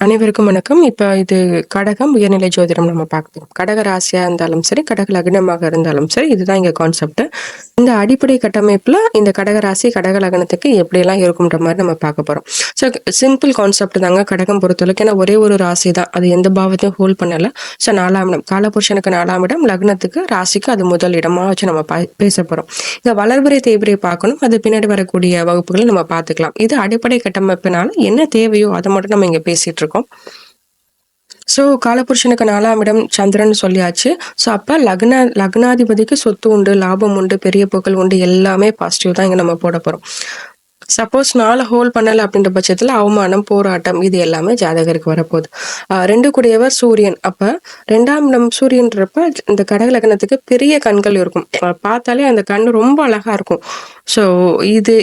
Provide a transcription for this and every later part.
அனைவருக்கும் வணக்கம். இப்ப இது கடகம் உயர்நிலை ஜோதிடம் நம்ம பார்க்கிறோம். கடக ராசியா இருந்தாலும் சரி, கடக லக்னமாக இருந்தாலும் சரி, இதுதான் இங்க கான்செப்ட். இந்த அடிப்படை கட்டமைப்புல இந்த கடக ராசி, கடக லக்னத்துக்கு எப்படியெல்லாம் இருக்கும்ன்ற மாதிரி நம்ம பார்க்க போறோம். ஸோ சிம்பிள் கான்செப்ட் தாங்க கடகம் பொறுத்தவரைக்கும். ஏன்னா ஒரே ஒரு ராசி தான், அது எந்த பாவத்தையும் ஹோல்ட் பண்ணல. ஸோ 4ஆம் இடம், காலபுருஷனுக்கு 4ஆம் இடம், லக்னத்துக்கு ராசிக்கு அது முதல் இடமா வச்சு நம்ம பேச போறோம். இந்த வளர்பிறை தேய்பிறை பார்க்கணும், அது பின்னாடி வரக்கூடிய வகுப்புகளை நம்ம பார்த்துக்கலாம். இது அடிப்படை கட்டமைப்பினால என்ன தேவையோ அதை மட்டும் நம்ம இங்க பேசிட்டு இருக்கோம். ஸோ காலபுருஷனுக்கு 4ஆம் இடம் சந்திரன் சொல்லியாச்சு. ஸோ அப்போ லக்னாதிபதிக்கு சொத்து உண்டு, லாபம் உண்டு, பெரிய புகழ் உண்டு, எல்லாமே பாசிட்டிவ் தான் இங்கே நம்ம போட போகிறோம். சப்போஸ் 4 ஹோல்ட் பண்ணலை அப்படின்ற பட்சத்தில் அவமானம், போராட்டம், இது எல்லாமே ஜாதகருக்கு வரப்போகுது. 2 கூடியவர் சூரியன். அப்போ 2ஆம் இடம் சூரியன்றப்ப இந்த கடக லக்னத்துக்கு பெரிய கண்கள் இருக்கும். பார்த்தாலே அந்த கண் ரொம்ப அழகா இருக்கும். ஸோ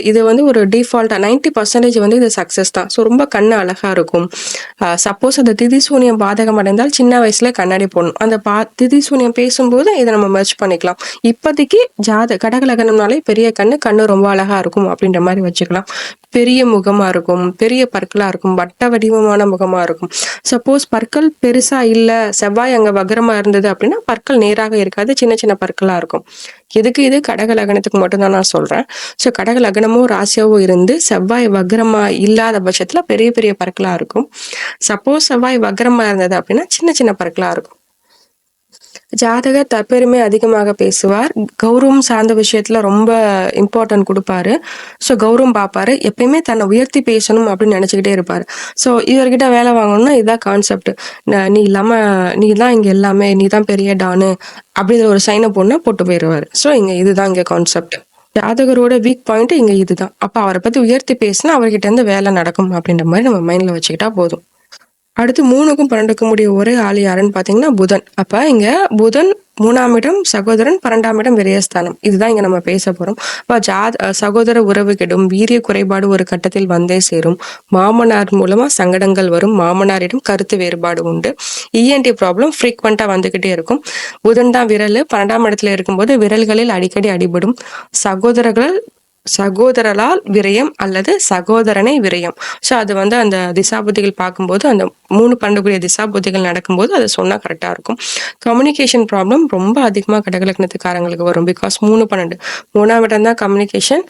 இது வந்து ஒரு டிஃபால்ட்டாக 90% வந்து இது சக்ஸஸ் தான். ஸோ ரொம்ப கண்ணு அழகா இருக்கும். சப்போஸ் அந்த திதி சூனியம் பாதகம் அடைந்தால் சின்ன வயசுல கண்ணாடி போடணும். அந்த திதி சூனியம் பேசும்போது இதை நம்ம மெர்ஜ் பண்ணிக்கலாம். இப்போதைக்கு கடக லக்னம்னாலே பெரிய கண்ணு ரொம்ப அழகா இருக்கும் அப்படின்ற மாதிரி வச்சுக்கலாம். பெரிய முகமா இருக்கும், பெரிய பற்களா இருக்கும், வட்ட வடிவமான முகமா இருக்கும். சப்போஸ் பற்கள் பெருசா இல்ல, செவ்வாய் அங்க வக்ரமா இருந்தது அப்படின்னா பற்கள் நேராக இருக்காது, சின்ன சின்ன பற்களா இருக்கும். இது கடக லக்னத்துக்கு மட்டும்தான் நான் சொல்றேன். ஸோ கடக லக்னமோ ராசியாவோ இருந்து செவ்வாய் வக்ரமா இல்லாத பட்சத்துல பெரிய பெரிய பற்களா இருக்கும். சப்போஸ் செவ்வாய் வக்ரமா இருந்தது அப்படின்னா சின்ன சின்ன பற்களா இருக்கும். ஜாதகர் தற்பெருமை அதிகமாக பேசுவார். கௌரவம் சார்ந்த விஷயத்துல ரொம்ப இம்பார்ட்டன்ட் கொடுப்பாரு. ஸோ கௌரவம் பார்ப்பாரு. எப்பயுமே தன்னை உயர்த்தி பேசணும் அப்படின்னு நினைச்சுக்கிட்டே இருப்பாரு. ஸோ இவர்கிட்ட வேலை வாங்கணும்னா இதுதான் கான்செப்ட். நீ இல்லாம நீ தான் இங்க எல்லாமே, நீ தான் பெரிய டானு அப்படிங்கிற ஒரு சைனை போட்டு போயிடுவாரு. ஸோ இதுதான் இங்க கான்செப்ட். ஜாதகரோட வீக் பாயிண்ட் இங்க இதுதான். அப்ப அவரை பத்தி உயர்த்தி பேசினா அவர்கிட்ட இருந்து வேலை நடக்கும் அப்படின்ற மாதிரி நம்ம மைண்ட்ல வச்சுக்கிட்டா போதும். அடுத்து 3க்கும் 12க்கும் முடிய ஒரே ஆள் யாருன்னு பாத்தீங்கன்னா புதன். அப்ப இங்க புதன் 3ஆம் இடம் சகோதரன், 12ஆம் இடம் விரயஸ்தானம். இதுதான் இங்க நம்ம பேச போறோம். சகோதர உறவு கெடும், வீரிய குறைபாடு ஒரு கட்டத்தில் வந்தே சேரும், மாமனார் மூலமா சங்கடங்கள் வரும், மாமனாரிடம் கருத்து வேறுபாடு உண்டு, இஎன்டி ப்ராப்ளம் ஃப்ரீக்வெண்டா வந்துகிட்டே இருக்கும். புதன் தான் விரல், 12ஆம் இடத்துல இருக்கும்போது விரல்களில் அடிக்கடி அடிபடும், சகோதரரால் விரயம் அல்லது சகோதரனை விரயம். ஸோ அது வந்து அந்த திசாபுத்திகள் பார்க்கும்போது, அந்த 3 12 திசாபுத்திகள் நடக்கும்போது அதை சொன்னா கரெக்டா இருக்கும். கம்யூனிகேஷன் ப்ராப்ளம் ரொம்ப அதிகமாக கடகலக்னத்துக்காரங்களுக்கு வரும். பிகாஸ் 3 12 3ஆம் இடம் தான் கம்யூனிகேஷன்,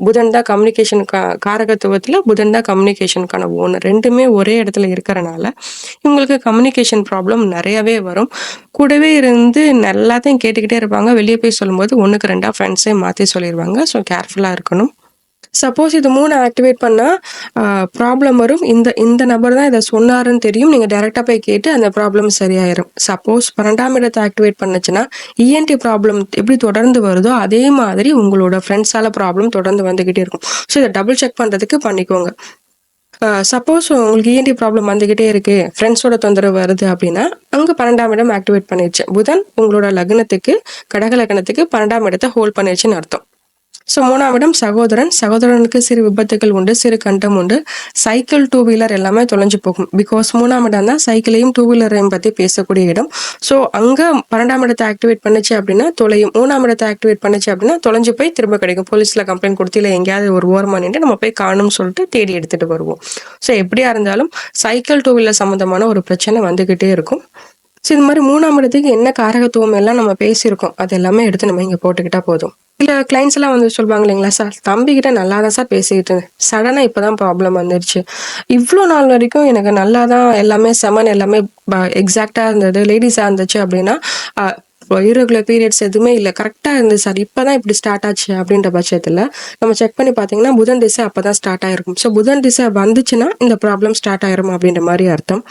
புதன் தான் கம்யூனிகேஷன் காரகத்துவத்துல புதன் தான் கம்யூனிகேஷனுக்கான ஓனர். ரெண்டுமே ஒரே இடத்துல இருக்கிறனால இவங்களுக்கு கம்யூனிகேஷன் ப்ராப்ளம் நிறையவே வரும். கூடவே இருந்து எல்லாத்தையும் கேட்டுக்கிட்டே இருப்பாங்க. வெளியே போய் சொல்லும்போது 1க்கு 2 ஃப்ரெண்ட்ஸே மாற்றி சொல்லிடுவாங்க. ஸோ கேர்ஃபுல்லாக இருக்கணும். சப்போஸ் இது 3 ஆக்டிவேட் பண்ணால் ப்ராப்ளம் வரும். இந்த நபர் தான் இதை சொன்னாருன்னு தெரியும், நீங்கள் டைரெக்டாக போய் கேட்டு அந்த ப்ராப்ளம் சரியாயிரும். சப்போஸ் 12ஆம் இடத்தை ஆக்டிவேட் பண்ணுச்சுன்னா இஎன்டி ப்ராப்ளம் எப்படி தொடர்ந்து வருதோ அதே மாதிரி உங்களோட ஃப்ரெண்ட்ஸால ப்ராப்ளம் தொடர்ந்து வந்துக்கிட்டே இருக்கும். ஸோ இதை டபுள் செக் பண்ணுறதுக்கு பண்ணிக்கோங்க. சப்போஸ் உங்களுக்கு இஎன்டி ப்ராப்ளம் வந்துகிட்டே இருக்கு, ஃப்ரெண்ட்ஸோட தொந்தரவு வருது அப்படின்னா அங்கே 12ஆம் இடம் ஆக்டிவேட் பண்ணிடுச்சு. புதன் உங்களோட லக்னத்துக்கு, கடக லக்னத்துக்கு 12ஆம் இடத்தை ஹோல்ட் பண்ணிடுச்சுன்னு அர்த்தம். ஸோ 3ஆம் இடம் சகோதரனுக்கு சிறு விபத்துகள் உண்டு, சிறு கண்டம் உண்டு, சைக்கிள் 2 வீலர் எல்லாமே தொலைஞ்சு போகும். பிகாஸ் 3ஆம் இடம் தான் சைக்கிளையும் 2 வீலரையும் பற்றி பேசக்கூடிய இடம். ஸோ அங்கே 12ஆம் இடத்தை ஆக்டிவேட் பண்ணுச்சு அப்படின்னா தொலையும், 3ஆம் இடத்தை ஆக்டிவேட் பண்ணுச்சு அப்படின்னா தொலைஞ்சு போய் திரும்ப கிடைக்கும். போலீஸில் கம்ப்ளைண்ட் கொடுத்து இல்லை எங்கேயாவது ஒரு ஓரமாக நின்று நம்ம போய் காணும்னு சொல்லிட்டு தேடி எடுத்துகிட்டு வருவோம். ஸோ எப்படியா இருந்தாலும் சைக்கிள் 2 வீலர் சம்மந்தமான ஒரு பிரச்சனை வந்துக்கிட்டே இருக்கும். ஸோ இது மாதிரி 3ஆம் இடத்துக்கு என்ன காரகத்துவம் எல்லாம் நம்ம பேசியிருக்கோம் அது எல்லாமே எடுத்து நம்ம இங்கே போட்டுக்கிட்டா போதும். இல்லை கிளைண்ட்ஸ் எல்லாம் வந்து சொல்லுவாங்க இல்லைங்களா, சார் தம்பிக்கிட்ட நல்லா தான் சார் பேசிக்கிட்டு இருந்தேன், சடனாக இப்போ தான் ப்ராப்ளம் வந்துருச்சு, இவ்வளோ நாள் வரைக்கும் எனக்கு நல்லா தான் எல்லாமே செமன் எல்லாமே எக்ஸாக்டாக இருந்தது, லேடிஸாக இருந்துச்சு அப்படின்னா இரெகுலர் பீரியட்ஸ் எதுவுமே இல்லை, கரெக்டாக இருந்தது சார், இப்போ தான் இப்படி ஸ்டார்ட் ஆச்சு அப்படின்ற பட்சத்தில் நம்ம செக் பண்ணி பார்த்தீங்கன்னா புதன் திசை அப்போ தான் ஸ்டார்ட் ஆகிருக்கும். ஸோ புதன் திசை வந்துச்சுன்னா இந்த ப்ராப்ளம் ஸ்டார்ட் ஆயிரும் அப்படின்ற மாதிரி அர்த்தம்.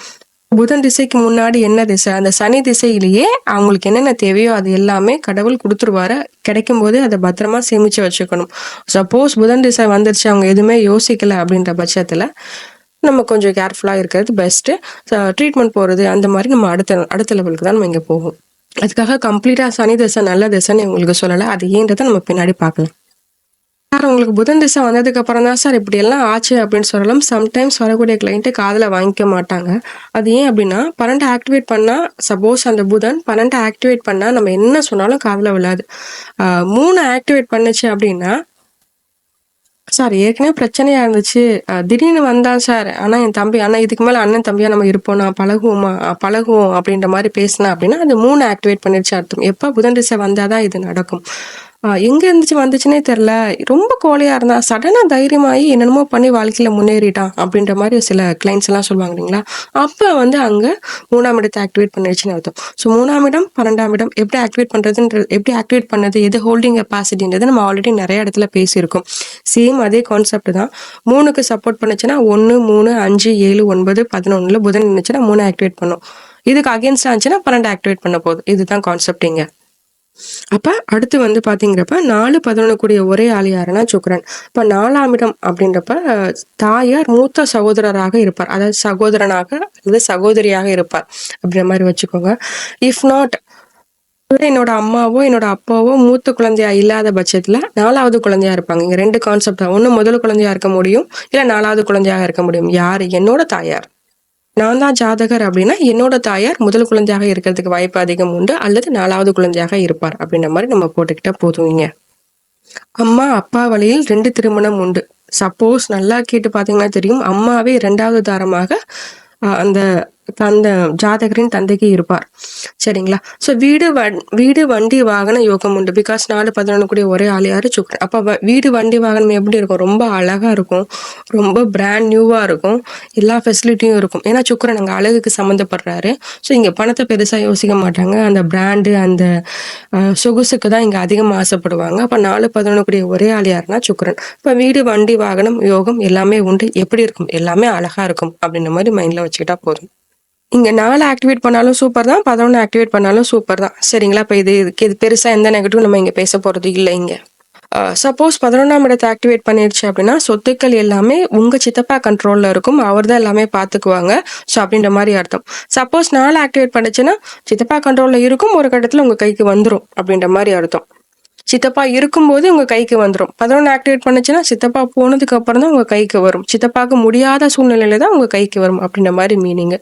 புதன் திசைக்கு முன்னாடி என்ன திசை, அந்த சனி திசையிலேயே அவங்களுக்கு என்னென்ன தேவையோ அது எல்லாமே கடவுள் கொடுத்துருவாரு. கிடைக்கும் போது அதை பத்திரமா சேமிச்சு வச்சுக்கணும். சப்போஸ் புதன் திசை வந்துருச்சு, அவங்க எதுவுமே யோசிக்கல அப்படின்ற பட்சத்துல நம்ம கொஞ்சம் கேர்ஃபுல்லா இருக்கிறது பெஸ்ட். ட்ரீட்மெண்ட் போறது அந்த மாதிரி நம்ம அடுத்த லெவலுக்கு தான் நம்ம இங்க போகும். அதுக்காக கம்ப்ளீட்டா சனி திசை நல்ல திசைன்னு உங்களுக்கு சொல்லலை, அது ஏன்றதை நம்ம பின்னாடி பார்க்கலாம். சார் உங்களுக்கு புதன் திசை வந்ததுக்கு அப்புறம் தான் சார் இப்படி எல்லாம் ஆச்சு அப்படின்னு சொல்லலாம். சம்டைம்ஸ் வரக்கூடிய கிளைண்ட்டு காதில் வாங்கிக்க மாட்டாங்க. அது ஏன் அப்படின்னா 12 ஆக்டிவேட் பண்ணால், சப்போஸ் அந்த புதன் 12 ஆக்டிவேட் பண்ணால் நம்ம என்ன சொன்னாலும் காதில் விழாது. 3 ஆக்டிவேட் பண்ணுச்சு அப்படின்னா சார் ஏற்கனவே பிரச்சனையா இருந்துச்சு. திடீர்னு வந்தான் சார். ஆனா என் தம்பி ஆனா இதுக்கு மேல அண்ணன், தம்பியா நம்ம இருப்போமா? பழகுவோமா? பழகுவோம் அப்படின்ற மாரி பேசினா அப்படின்னா, அது 3 ஆக்டிவேட் பண்ணிருச்சு அர்த்தம். எப்ப புதன் திசை வந்தா தான் இது நடக்கும். எங்க இருந்துச்சு வந்துச்சுன்னே தெரியல. ரொம்ப கோழையா இருந்தான். சடனா தைரியமாயி என்னென்னமோ பண்ணி வாழ்க்கையில முன்னேறிட்டான் அப்படின்ற மாரி சில கிளைண்ட்ஸ் எல்லாம் சொல்லுவாங்க இல்லைங்களா? அப்ப வந்து அங்க 3ஆம் இடத்த ஆக்டிவேட் பண்ணிருச்சுன்னு அர்த்தம். ஸோ 3ஆம் இடம், 12ஆம் இடம் எப்படி ஆக்டிவேட் பண்ணது, எது ஹோல்டிங் கெப்பாசிட்டின்றது நம்ம ஆல்ரெடி நெறைய இடத்துல பேசியிருக்கோம். சேம் அதே கான்செப்ட் தான். 3க்கு சப்போர்ட் பண்ணுச்சுன்னா 1, 3, 5, 7, 9, 11ல புதன் இருந்துச்சுன்னா 3 ஆக்டிவேட் பண்ணும். இதுக்கு அகைன்ஸ்டா இருந்துச்சுன்னா 12 ஆக்டிவேட் பண்ண போகுது. இதுதான் கான்செப்ட் இங்க. அப்ப அடுத்து வந்து பாத்தீங்கிறப்ப 4, 11 கூடிய ஒரே ஆள் யாருன்னா சுக்கிரன். இப்ப 4ஆம் இடம் அப்படின்றப்ப தாயார் மூத்த சகோதரராக இருப்பார். அதாவது சகோதரனாக அல்லது சகோதரியாக இருப்பார் அப்படின்ற மாதிரி வச்சுக்கோங்க. இஃப் நாட் என்னோட அம்மாவோ என்னோட அப்பாவோ மூத்த குழந்தையா இல்லாத பட்சத்துல 4வது குழந்தையா இருப்பாங்க. இங்க 2 கான்செப்ட் தான். ஒண்ணு முதல் குழந்தையா இருக்க முடியும், இல்ல 4வது குழந்தையாக இருக்க முடியும். யாரு? என்னோட தாயார். நான் தான் ஜாதகர் அப்படின்னா என்னோட தாயார் முதல் குழந்தையாக இருக்கிறதுக்கு வாய்ப்பு அதிகம் உண்டு, அல்லது 4வது குழந்தையாக இருப்பார் அப்படின்ற மாதிரி நம்ம போட்டுக்கிட்டா போதுவீங்க. அம்மா அப்பா வழியில் 2 திருமணம் உண்டு. சப்போஸ் நல்லா கேட்டு பாத்தீங்கன்னா தெரியும், அம்மாவே 2வது தாரமாக அந்த அந்த ஜாதகரின் தந்தைக்கு இருப்பார். சரிங்களா? ஸோ வீடு வண்டி வாகன யோகம் உண்டு. பிகாஸ் 4, 11 கூடிய ஒரே ஆள் யாரு? சுக்கிரன். அப்ப வீடு வண்டி வாகனம் எப்படி இருக்கும்? ரொம்ப அழகா இருக்கும், ரொம்ப பிராண்ட் நியூவா இருக்கும், எல்லா ஃபெசிலிட்டியும் இருக்கும். ஏன்னா சுக்கிரன் அங்க அழகுக்கு சம்மந்தப்படுறாரு. ஸோ இங்க பணத்தை பெருசா யோசிக்க மாட்டாங்க. அந்த பிராண்டு அந்த சொகுசுக்கு தான் இங்க அதிகமா ஆசைப்படுவாங்க. அப்ப 4, 11 கூடிய ஒரே ஆள் யாருன்னா சுக்கிரன். இப்ப வீடு வண்டி வாகனம் யோகம் எல்லாமே உண்டு. எப்படி இருக்கும்? எல்லாமே அழகா இருக்கும் அப்படின்ற மாதிரி மைண்ட்ல வச்சுக்கிட்டா போதும். இங்க 4 ஆக்டிவேட் பண்ணாலும் சூப்பர் தான், 11 ஆக்டிவேட் பண்ணாலும் சூப்பர் தான். சரிங்களா? இப்ப இது பெருசா எந்த நெகட்டிவ் நம்ம இங்க பேச போறது இல்லை இங்க. சப்போஸ் 11ஆம் இடத்தை ஆக்டிவேட் பண்ணிருச்சு அப்படின்னா சொத்துக்கள் எல்லாமே உங்க சித்தப்பா கண்ட்ரோல்ல இருக்கும். அவர் தான் எல்லாமே பாத்துக்குவாங்க. ஸோ அப்படின்ற மாதிரி அர்த்தம். சப்போஸ் 4 ஆக்டிவேட் பண்ணுச்சுன்னா சித்தப்பா கண்ட்ரோல்ல இருக்கும், ஒரு கட்டத்துல உங்க கைக்கு வந்துரும் அப்படின்ற மாதிரி அர்த்தம். சித்தப்பா இருக்கும்போது உங்க கைக்கு வந்துடும். 11 ஆக்டிவேட் பண்ணுச்சுன்னா சித்தப்பா போனதுக்கு அப்புறம் தான் உங்க கைக்கு வரும். சித்தப்பாக்கு முடியாத சூழ்நிலையில தான் உங்க கைக்கு வரும் அப்படின்ற மாதிரி மீனிங்.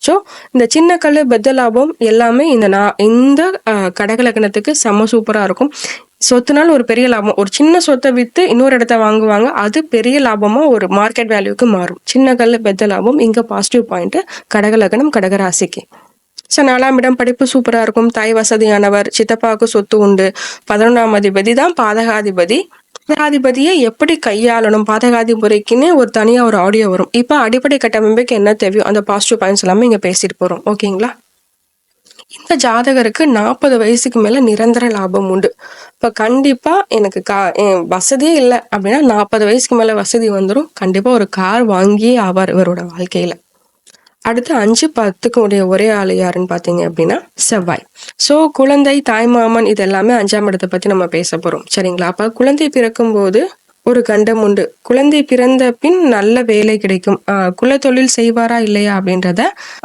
ஸோ இந்த சின்ன கல்லு பெத்த லாபம் எல்லாமே இந்த கடகலக்கணத்துக்கு செம்ம சூப்பரா இருக்கும். சொத்துனால ஒரு பெரிய லாபம். ஒரு சின்ன சொத்தை வித்து இன்னொரு இடத்த வாங்குவாங்க, அது பெரிய லாபமா ஒரு மார்க்கெட் வேல்யூக்கு மாறும். சின்ன கல்லு பெத்த லாபம் இங்க பாசிட்டிவ் பாயிண்ட் கடகலக்கணம் கடகராசிக்கு. ஸோ 4ஆம் இடம் படிப்பு சூப்பரா இருக்கும். தாய் வசதியானவர், சித்தப்பாவுக்கு சொத்து உண்டு. 11ஆம் அதிபதி தான் பாதகாதிபதி. பாதகாதிபதியை எப்படி கையாளணும், பாதகாதிபதிக்குன்னு ஒரு தனியா ஒரு ஆடியோ வரும். இப்ப அடிப்படை கட்டமைப்புக்கு என்ன தேவையோ அந்த பாசிட்டிவ் பாயிண்ட்ஸ் எல்லாமே இங்க பேசிட்டு போறோம். ஓகேங்களா? இந்த ஜாதகருக்கு 40 வயசுக்கு மேல நிரந்தர லாபம் உண்டு. இப்ப கண்டிப்பா எனக்கு வசதியே இல்லை அப்படின்னா 40 வயசுக்கு மேல வசதி வந்துடும். கண்டிப்பா ஒரு கார் வாங்கியே ஆவார் இவரோட வாழ்க்கையில. அடுத்து 5, 10க்கு உடைய ஒரே ஆள் யாருன்னு பாத்தீங்க அப்படின்னா செவ்வாய். சோ குழந்தை, தாய்மாமன் இது எல்லாமே 5ஆம் இடத்தை பத்தி நம்ம பேச போறோம். சரிங்களா? அப்ப குழந்தை பிறக்கும் போது ஒரு கண்டம் உண்டு. குழந்தை பிறந்த பின் நல்ல வேலை கிடைக்கும். குலத்தொழில் செய்வாரா இல்லையா அப்படின்றத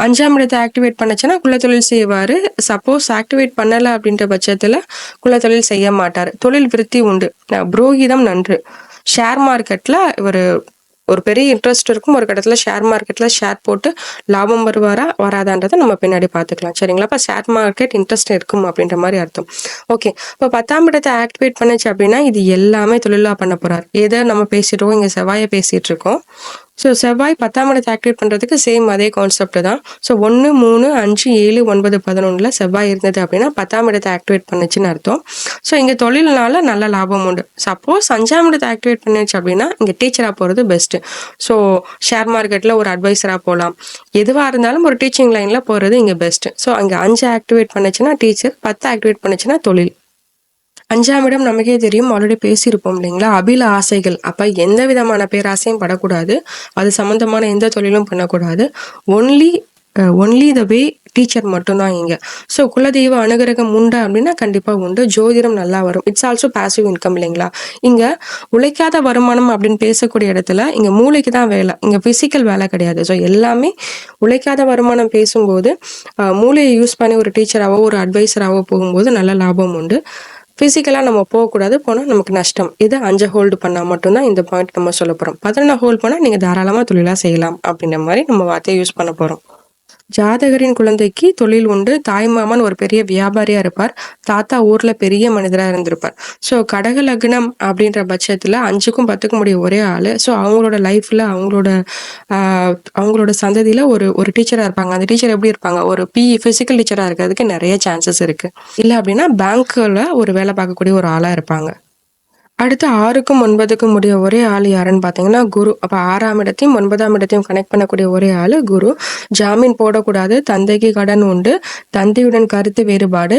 5ஆம் இடத்தை ஆக்டிவேட் பண்ணுச்சுன்னா குலத்தொழில் செய்வாரு. சப்போஸ் ஆக்டிவேட் பண்ணல அப்படின்ற பட்சத்துல குலத்தொழில் செய்ய மாட்டாரு. தொழில் விருத்தி உண்டு. புரோகிதம் நன்று. ஷேர் மார்க்கெட்ல ஒரு பெரிய இன்ட்ரெஸ்ட் இருக்கும். ஒரு கட்டத்துல ஷேர் மார்க்கெட்ல ஷேர் போட்டு லாபம் வருவாரா வராதான்றதை நம்ம பின்னாடி பாத்துக்கலாம். சரிங்களா? இப்ப ஷேர் மார்க்கெட் இன்ட்ரெஸ்ட் இருக்கும் அப்படின்ற மாதிரி அர்த்தம். ஓகே. இப்ப 10ஆம் இடத்தை ஆக்டிவேட் பண்ணுச்சு அப்படின்னா இது எல்லாமே தொழிலா பண்ண போறாரு. ஏதோ நம்ம பேசிட்டோம், இங்க செவ்வாயை பேசிட்டு இருக்கோம். ஸோ செவ்வாய் 10ஆம் இடத்தை ஆக்டிவேட் பண்றதுக்கு சேம் அதே கான்செப்ட் தான். ஸோ 1, 3, 5, 7, 9, 11ல செவ்வாய் இருந்தது அப்படின்னா 10ஆம் இடத்தை ஆக்டிவேட் பண்ணுச்சுன்னு அர்த்தம். ஸோ இங்க தொழில்னால நல்ல லாபம் உண்டு. சப்போஸ் 5ஆம் இடத்தை ஆக்டிவேட் பண்ணிச்சு அப்படின்னா இங்க டீச்சரா போறது பெஸ்ட். ஸோ ஷேர் மார்க்கெட்ல ஒரு அட்வைசரா போகலாம். எதுவா இருந்தாலும் ஒரு டீச்சிங் லைன்ல போறது இங்க பெஸ்ட். ஸோ அங்க 5 ஆக்டிவேட் பண்ணுச்சுன்னா டீச்சர், 10 ஆக்டிவேட் பண்ணுச்சுன்னா தொழில். 5ஆம் இடம் நமக்கே தெரியும், ஆல்ரெடி பேசியிருப்போம் இல்லைங்களா? அபில ஆசைகள். அப்ப எந்த விதமான பேராசையும் படக்கூடாது. அது சம்பந்தமான எந்த தொழிலும் பண்ணக்கூடாது. ஒன்லி த வே டீச்சர் மட்டும்தான் இங்க. ஸோ குலதெய்வ அனுகிரகம் உண்டா அப்படின்னா கண்டிப்பா உண்டு. ஜோதிடம் நல்லா வரும். இட்ஸ் ஆல்சோ பாசிவ் இன்கம் இல்லைங்களா? இங்க உழைக்காத வருமானம் அப்படின்னு பேசக்கூடிய இடத்துல இங்க மூளைக்கு தான் வேலை, இங்க பிசிக்கல் வேலை கிடையாது. ஸோ எல்லாமே உழைக்காத வருமானம் பேசும்போது மூளையை யூஸ் பண்ணி ஒரு டீச்சராவோ ஒரு அட்வைசராவோ போகும்போது நல்ல லாபம் உண்டு. பிசிக்கலா நம்ம போகக்கூடாது, போனா நமக்கு நஷ்டம். இது 5 ஹோல்டு பண்ணா மட்டும்தான் இந்த பாயிண்ட் நம்ம சொல்ல போறோம். 11 ஹோல்ட் பண்ணா நீங்க தாராளமா தொழிலா செய்யலாம் அப்படின்ற மாதிரி நம்ம வார்த்தையை யூஸ் பண்ண போறோம். ஜாதகரின் குழந்தைக்கு தொழில் உண்டு. தாய்மாமன் ஒரு பெரிய வியாபாரியா இருப்பார். தாத்தா ஊர்ல பெரிய மனிதரா இருந்திருப்பார். ஸோ கடக லக்னம் அப்படின்ற பட்சத்துல 5க்கும் 10க்கும் உடைய ஒரே ஆளு. ஸோ அவங்களோட லைஃப்ல அவங்களோட சந்ததியில ஒரு ஒரு டீச்சரா இருப்பாங்க. அந்த டீச்சர் எப்படி இருப்பாங்க? ஒரு பிசிக்கல் டீச்சரா இருக்கிறதுக்கு நிறைய சான்சஸ் இருக்கு. இல்ல அப்படின்னா பேங்க்ல ஒரு வேலை பார்க்கக்கூடிய ஒரு ஆளா இருப்பாங்க. அடுத்து 6க்கும் 9க்கும் உடைய ஒரே ஆள் யாருன்னு பார்த்தீங்கன்னா குரு. அப்ப 6ஆம் இடத்தையும் 9ஆம் இடத்தையும் கனெக்ட் பண்ணக்கூடிய ஒரே ஆளு குரு. ஜாமீன் போடக்கூடாது. தந்தைக்கு கடன் உண்டு. தந்தையுடன் கருத்து வேறுபாடு.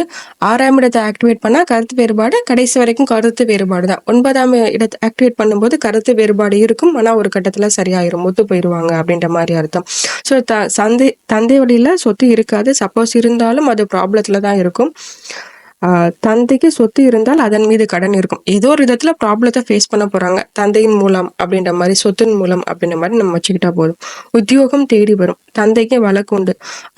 6ஆம் இடத்தை ஆக்டிவேட் பண்ணா கருத்து வேறுபாடு. கடைசி வரைக்கும் கருத்து வேறுபாடு தான். 9ஆம் இடத்தை ஆக்டிவேட் பண்ணும்போது கருத்து வேறுபாடு இருக்கும். ஆனா ஒரு கட்டத்துல சரியாயிரும். ஒத்து போயிருவாங்க அப்படின்ற மாதிரி அர்த்தம். ஸோ தந்தை வழியில சொத்து இருக்காது. சப்போஸ் இருந்தாலும் அது ப்ராப்ளத்துல தான் இருக்கும். தந்தைக்கு சொத்து இருந்தால் அதன் மீது கடன் இருக்கும். ஏதோ ஒரு விதத்துல ப்ராப்ளத்தை ஃபேஸ் பண்ண போறாங்க. தந்தையின் மூலம் அப்படின்ற மாதிரி, சொத்தின் மூலம் அப்படின்ற மாதிரி நம்ம வச்சுக்கிட்டா போதும். உத்தியோகம் தேடி வரும். தந்தைக்கு வழக்கு உண்டு.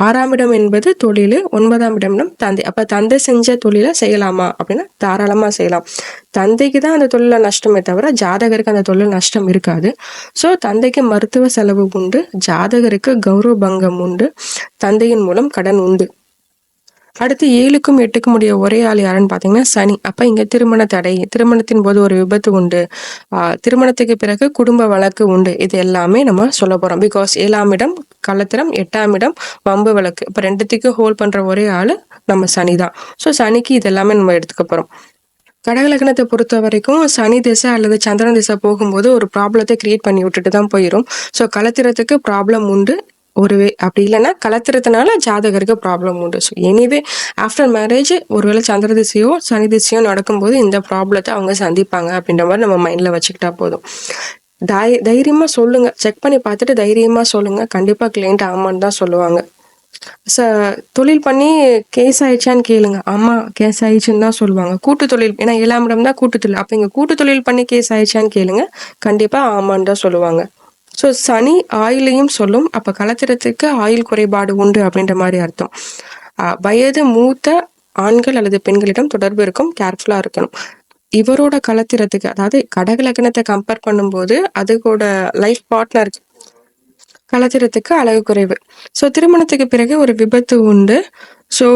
6ஆம் இடம் என்பது தொழில், 9ஆம் இடம் தந்தை. அப்ப தந்தை செஞ்ச தொழிலை செய்யலாமா அப்படின்னா தாராளமா செய்யலாம். தந்தைக்கு தான் அந்த தொழில நஷ்டமே தவிர ஜாதகருக்கு அந்த தொழில் நஷ்டம் இருக்காது. ஸோ தந்தைக்கு மருத்துவ செலவு உண்டு. ஜாதகருக்கு கௌரவ பங்கம் உண்டு. தந்தையின் மூலம் கடன் உண்டு. அடுத்து 7க்கும் 8க்கும் உடைய ஒரே ஆள் யாருன்னு பார்த்தீங்கன்னா சனி. அப்ப இங்க திருமண தடை, திருமணத்தின் போது ஒரு விபத்து உண்டு, திருமணத்துக்கு பிறகு குடும்ப வழக்கு உண்டு. இது எல்லாமே நம்ம சொல்ல போறோம். பிகாஸ் 7ஆம் இடம் கலத்திரம், 8ஆம் இடம் வம்பு வழக்கு. இப்ப 2த்துக்கு ஹோல்ட் பண்ற ஒரே ஆளு நம்ம சனி தான். ஸோ சனிக்கு இது எல்லாமே நம்ம எடுத்துக்க போறோம். கடகலக்கணத்தை பொறுத்த வரைக்கும் சனி திசை அல்லது சந்திரன் திசை போகும்போது ஒரு ப்ராப்ளத்தை கிரியேட் பண்ணி விட்டுட்டு தான் போயிடும். ஸோ கலத்திரத்துக்கு ப்ராப்ளம் உண்டு. அப்படி இல்லைன்னா கலத்திரத்தினால ஜாதகருக்கு ப்ராப்ளம் உண்டு. ஸோ எனிவே ஆஃப்டர் மேரேஜ் ஒருவேளை சந்திர திசையோ சனி திசையோ நடக்கும்போது இந்த ப்ராப்ளத்தை அவங்க சந்திப்பாங்க அப்படின்ற மாதிரி நம்ம மைண்ட்ல வச்சுக்கிட்டா போதும். தைரியமா சொல்லுங்க. செக் பண்ணி பார்த்துட்டு தைரியமா சொல்லுங்க. கண்டிப்பா கிளைண்ட் ஆமான்னு தான் சொல்லுவாங்க. தொழில் பண்ணி கேஸ் ஆயிடுச்சான்னு கேளுங்க. ஆமா கேஸ் ஆயிடுச்சுன்னு தான் சொல்லுவாங்க. கூட்டு தொழில், ஏன்னா 7ஆம் இடம் தான் கூட்டு தொழில். அப்ப இங்க கூட்டு தொழில் பண்ணி கேஸ் ஆயிடுச்சான்னு கேளுங்க. கண்டிப்பா ஆமான்னு தான் சொல்லுவாங்க. ஸோ சனி ஆயிலையும் சொல்லும். அப்ப கலத்திரத்துக்கு ஆயில் குறைபாடு உண்டு அப்படின்ற மாதிரி அர்த்தம். வயது மூத்த ஆண்கள் அல்லது பெண்களிடம் தொடர்பு இருக்கும். கேர்ஃபுல்லா இருக்கணும். இவரோட கலத்திரத்துக்கு, அதாவது கடக லக்னத்தை கம்பேர் பண்ணும்போது அதோட லைஃப் பார்ட்னர் கலத்திரத்துக்கு அழகு குறைவு. ஸோ திருமணத்துக்கு பிறகு ஒரு விபத்து உண்டு. ஸோ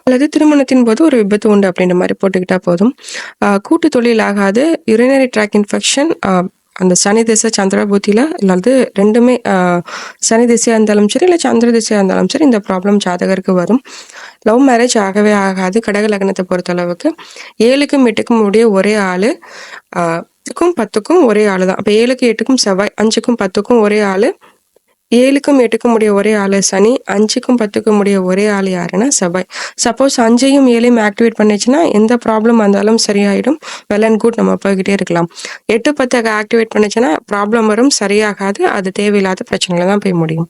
அல்லது திருமணத்தின் போது ஒரு விபத்து உண்டு அப்படின்ற மாதிரி போட்டுக்கிட்டா போதும். கூட்டு தொழில் ஆகாது. யூரினரி ட்ராக் இன்ஃபெக்ஷன், அந்த சனி திசை சந்திர புத்தியில இல்லாது ரெண்டுமே, சனி திசையா இருந்தாலும் சரி இல்லை சந்திர திசையா இருந்தாலும் சரி இந்த ப்ராப்ளம் ஜாதகருக்கு வரும். லவ் மேரேஜ் ஆகவே ஆகாது கடக லக்னத்தை பொறுத்த அளவுக்கு. 7க்கும் 8க்கும் உடைய ஒரே ஆளு, 10க்கும் ஒரே ஆளு தான். அப்ப 7க்கும் 8க்கும் செவ்வாய், 5க்கும் 10க்கும் ஒரே ஆளு. 7க்கும் 8க்கும் உடைய ஒரே ஆளு சனி, 5க்கும் 10க்கும் உடைய ஒரே ஆளு யாருன்னா செவ்வாய். சப்போஸ் 5ஐயும் 7ஐயும் ஆக்டிவேட் பண்ணிச்சுன்னா எந்த ப்ராப்ளம் வந்தாலும் சரியாயிடும். வெல் அண்ட் குட், நம்ம போய்கிட்டே இருக்கலாம். 8 10 ஆக்டிவேட் பண்ணிச்சுன்னா ப்ராப்ளம் வரும், சரியாகாது. அது தேவையில்லாத பிரச்சனையில தான் போய் முடியும்.